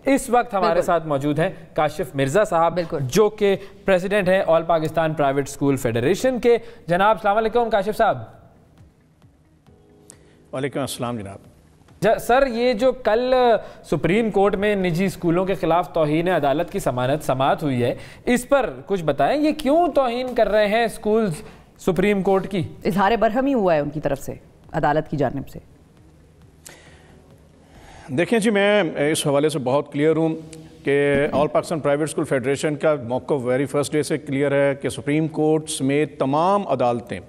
इस वक्त हमारे साथ मौजूद हैं काशिफ मिर्जा साहब, जो कि प्रेसिडेंट हैं all Pakistan private school federation के। जनाब अस्सलाम वालेकुम काशिफ साहब। वालेकुम अस्सलाम जनाब। सर, ये जो कल सुप्रीम कोर्ट में निजी स्कूलों के खिलाफ तौहीन अदालत की समाअत हुई है, इस पर कुछ बताएं, ये क्यों तौहीन कर रहे हैं स्कूल्स सुप्रीम कोर्ट की? इजहार बरहमी हुआ है उनकी तरफ से, अदालत की जानिब से। देखें जी, मैं इस हवाले से बहुत क्लियर हूँ कि all Pakistan private school federation का मौक़िफ़ वेरी फर्स्ट डे से क्लियर है कि सुप्रीम कोर्ट समेत तमाम अदालतें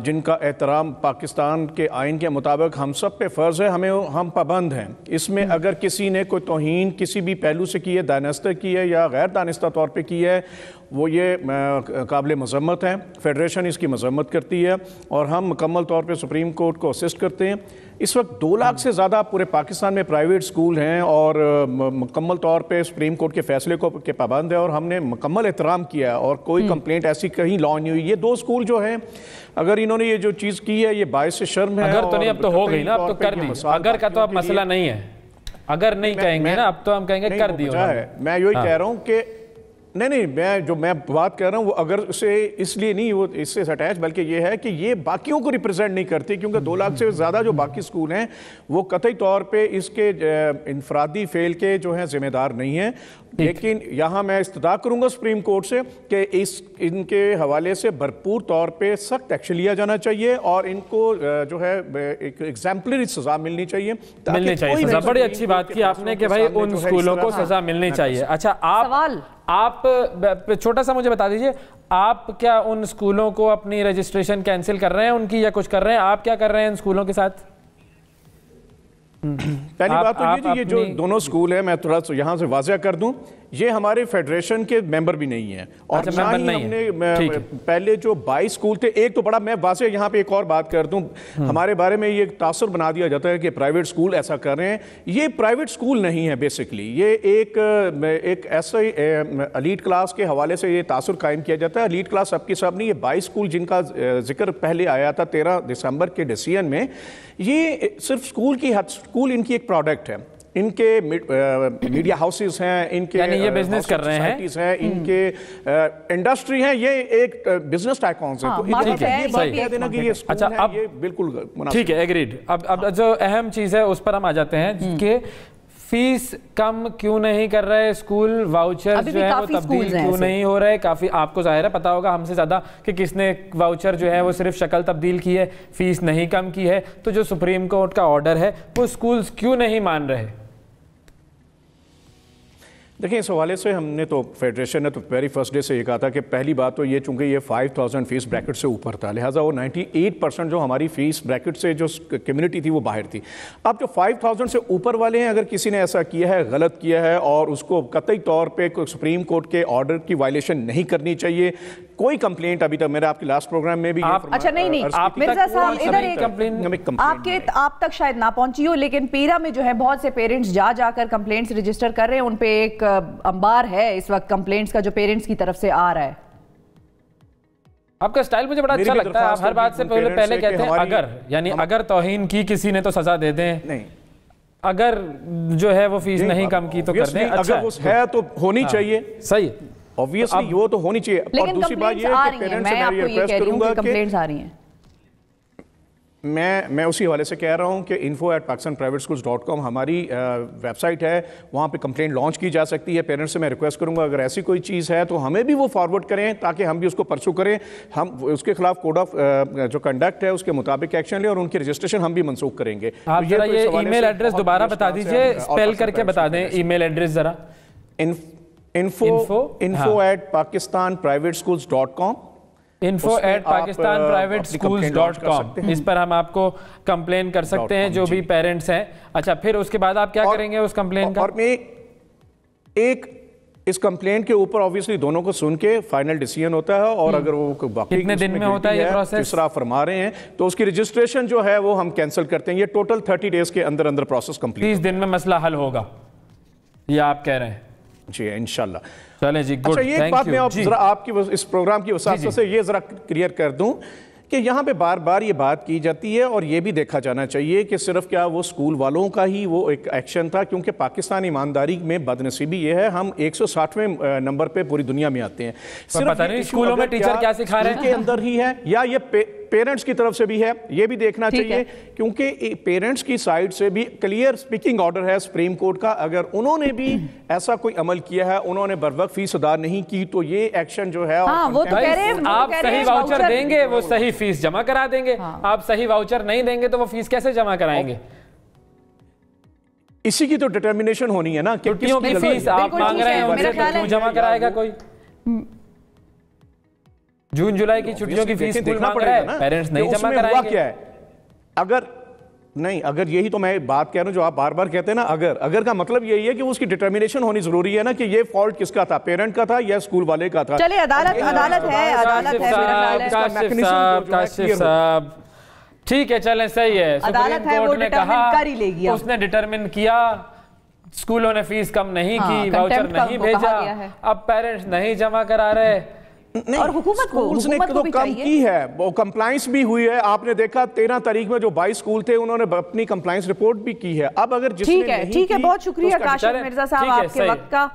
जिनका एहतराम पाकिस्तान के आइन के मुताबिक हम सब पे फ़र्ज़ है, हम पाबंद हैं। इसमें अगर किसी ने कोई तौहीन किसी भी पहलू से की है, दानिस्ता की है या गैर दानिस्ता तौर पे की है, वो ये काबिल मज़म्मत है। फेडरेशन इसकी मज़म्मत करती है और हम मुकम्मल तौर पे सुप्रीम कोर्ट को असिस्ट करते हैं। इस वक्त 2 लाख से ज़्यादा पूरे पाकिस्तान में प्राइवेट स्कूल हैं और मुकम्मल तौर पे सुप्रीम कोर्ट के फ़ैसले के पाबंद है और हमने मुकम्मल एहतराम किया है और कोई कंप्लेंट ऐसी कहीं लॉन्च नहीं हुई। ये 2 स्कूल जो हैं, अगर इन्होंने ये जो चीज़ की है, ये बायस शर्म है। अगर तो नहीं, अब तो हो गई ना, अब तो कर दी। अगर का तो अब मसला नहीं है, अगर नहीं कहेंगे ना, अब तो हम कहेंगे कर दी। मैं यही कह रहा हूँ कि नहीं, मैं बात कर रहा हूँ वो अगर से इसलिए नहीं, वो इससे अटैच, बल्कि ये है कि ये बाकियों को रिप्रेजेंट नहीं करती, क्योंकि 2 लाख से ज़्यादा जो बाकी स्कूल हैं वो कतई तौर पे इसके इनफरादी फेल के जो हैं जिम्मेदार नहीं हैं। लेकिन यहाँ मैं इस्तदा करूँगा सुप्रीम कोर्ट से कि इनके हवाले से भरपूर तौर पे सख्त एक्शन लिया जाना चाहिए और इनको जो है एक एग्जाम्पलरी सज़ा मिलनी चाहिए। सज़ा, बड़ी अच्छी बात की आपने कि भाई उन स्कूलों को सज़ा मिलनी चाहिए। अच्छा, आप छोटा सा मुझे बता दीजिए, आप क्या उन स्कूलों को अपनी रजिस्ट्रेशन कैंसिल कर रहे हैं उनकी, या कुछ कर रहे हैं? आप क्या कर रहे हैं इन स्कूलों के साथ? पहली बात तो ये जो दोनों स्कूल है, मैं थोड़ा सा यहाँ से वाज़ह कर दूं, ये हमारे फेडरेशन के मेंबर भी नहीं है और ना ही हमने पहले जो 22 स्कूल थे, एक तो बड़ा, मैं वाज़ह यहाँ पे एक और बात कर दूं, हमारे बारे में ये तासुर बना दिया जाता है कि प्राइवेट स्कूल ऐसा कर रहे हैं। ये प्राइवेट स्कूल नहीं है, बेसिकली ये एक ऐसा एलीट क्लास के हवाले से ये तासुर कायम किया जाता है। एलीट क्लास सबकी सब नहीं, ये 22 स्कूल जिनका जिक्र पहले आया था 13 दिसंबर के डिसीजन में, ये सिर्फ स्कूल इनकी एक प्रोडक्ट है। इनके मीडिया हाउसेस हैं, इनके ये बिजनेस कर रहे हैं, इनके इंडस्ट्री है, ये एक बिजनेस टाइकॉन्स है। तो ये बात कह देना कि ये स्कूल है, ये बिल्कुल ठीक है, एग्रीड। अब जो अहम चीज है उस पर हम आ जाते हैं कि फीस कम क्यों नहीं कर रहे स्कूल, वाउचर जो है वो तब्दील क्यों नहीं हो रहे? काफी आपको जाहिर है पता होगा हमसे ज्यादा कि किसने वाउचर जो है वो सिर्फ शक्ल तब्दील की है, फीस नहीं कम की है। तो जो सुप्रीम कोर्ट का ऑर्डर है वो स्कूल्स क्यों नहीं मान रहे? देखिए, इस हवाले से हमने तो फेडरेशन ने तो वेरी फर्स्ट डे से ये कहा था कि पहली बात तो ये, चूंकि ये 5000 फीस ब्रैकेट से ऊपर था, लिहाजा वो 98% जो हमारी फीस ब्रैकेट से जो कम्युनिटी थी वो बाहर थी। अब जो 5000 से ऊपर वाले हैं, अगर किसी ने ऐसा किया है, गलत किया है और उसको कतई तौर पे सुप्रीम कोर्ट के ऑर्डर की वायलेशन नहीं करनी चाहिए। कोई कंप्लेंट अभी तक, मेरे आपके लास्ट प्रोग्राम में भी अच्छा नहीं, मिर्जा साहब इधर एक आप तक शायद ना पहुंची हो, लेकिन पीरा में जो है बहुत से पेरेंट्स जाकर कंप्लेंट्स रजिस्टर कर रहे हैं। उन पे एक अंबार है इस वक्त कंप्लेंट्स का जो पेरेंट्स की तरफ से आ रहा है। आपका स्टाइल मुझे बड़ा अच्छा लगता है, आप हर बात से पहले कहते हैं अगर, यानी अगर तौहीन की किसी ने तो सजा दे दें, नहीं अगर जो है वो फीस नहीं कम की तो कर दें। अच्छा, अगर वो है तो होनी चाहिए, सही, ऑब्वियसली वो तो होनी चाहिए। और दूसरी बात ये है कि पेरेंट्स से मैं रिक्वेस्ट करूंगा कि कंप्लेंट्स आ रही हैं, मैं उसी हवाले से कह रहा हूं कि info@pakistanprivateschools.com हमारी वेबसाइट है, वहां पे कंप्लेंट लॉन्च की जा सकती है। पेरेंट्स से मैं रिक्वेस्ट करूंगा अगर ऐसी कोई चीज़ है तो हमें भी वो फॉरवर्ड करें ताकि हम भी उसको परसू करें, हम उसके खिलाफ कोड ऑफ जो कंडक्ट है उसके मुताबिक एक्शन लें और उनकी रजिस्ट्रेशन हम भी मनसूख करेंगे। आप जरा ये ईमेल एड्रेस दोबारा बता दीजिए, स्पेल करके बता दें ईमेल एड्रेस जरा। info@pakistanprivateschools.com info@pakistanprivateschools.com इस पर हम आपको कंप्लेन कर सकते हैं जो भी पेरेंट्स हैं। अच्छा, फिर उसके बाद आप क्या करेंगे उस कंप्लेन का? और मैं एक इस कंप्लेन के ऊपर ऑब्वियसली दोनों को सुन के फाइनल डिसीजन होता है और अगर वो बाकी कितने दिन में होता है ये प्रोसेस, जिस तरह आप फरमा रहे हैं, तो उसकी रजिस्ट्रेशन जो है वो हम कैंसिल करते हैं। ये टोटल 30 डेज के अंदर अंदर प्रोसेस कंप्लीट, 30 दिन में मसला हल होगा, ये आप कह रहे हैं? जी इंशाल्लाह। चलें जी, गुड। अच्छा, ये बात मैं जरा आपकी इस प्रोग्राम की वसात से ये जरा क्लियर कर दूं कि यहाँ पे बार बार ये बात की जाती है और ये भी देखा जाना चाहिए कि सिर्फ क्या वो स्कूल वालों का ही वो एक एक्शन था, क्योंकि पाकिस्तान ईमानदारी में बदनसीबी ये है हम 160वें नंबर पे पूरी दुनिया में आते हैं। सिर्फ पता नहीं स्कूलों में टीचर क्या सिखा रहे हैं के अंदर ही है या ये पेरेंट्स की तरफ से भी है, ये भी देखना चाहिए, क्योंकि पेरेंट्स की साइड से भी क्लियर स्पीकिंग ऑर्डर है सुप्रीम कोर्ट का। अगर उन्होंने भी ऐसा कोई अमल किया है, उन्होंने बरवक्त फीस अदा नहीं की, तो ये एक्शन जो है वो तो कह रहे हैं, आप सही वाउचर देंगे वो सही फीस जमा करा देंगे। आप सही वाउचर नहीं देंगे तो वो फीस कैसे जमा कराएंगे? इसी की तो डिटर्मिनेशन होनी है ना, छुट्टियों की फीस आप मांग रहे हैं उनसे, तो क्यों जमा कराएगा कोई? जून जुलाई की छुट्टियों की फीस देखना पड़ेगा, पेरेंट्स नहीं जमा कराएंगे। क्या है अगर यही तो मैं बात कह रहा हूं जो आप बार बार कहते हैं ना, अगर का मतलब यही है कि उसकी डिटर्मिनेशन होनी जरूरी है ना कि ये फॉल्ट किसका था, पेरेंट का था या स्कूल वाले का था। चलिए अदालत है काशिफ साहब, ठीक है चलें, सही है, सुप्रीम कोर्ट ने कहा, उसने डिटरमिन किया, स्कूलों ने फीस कम नहीं की, वाउचर नहीं भेजा, अब पेरेंट्स नहीं जमा करा रहे। और हुकूमत ने तो कम की है, वो कंप्लाइंस भी हुई है। आपने देखा 13 तारीख में जो 22 स्कूल थे उन्होंने अपनी कंप्लाइंस रिपोर्ट भी की है। अब अगर ठीक है, बहुत शुक्रिया काशिफ मिर्जा साहब आपके वक्त का।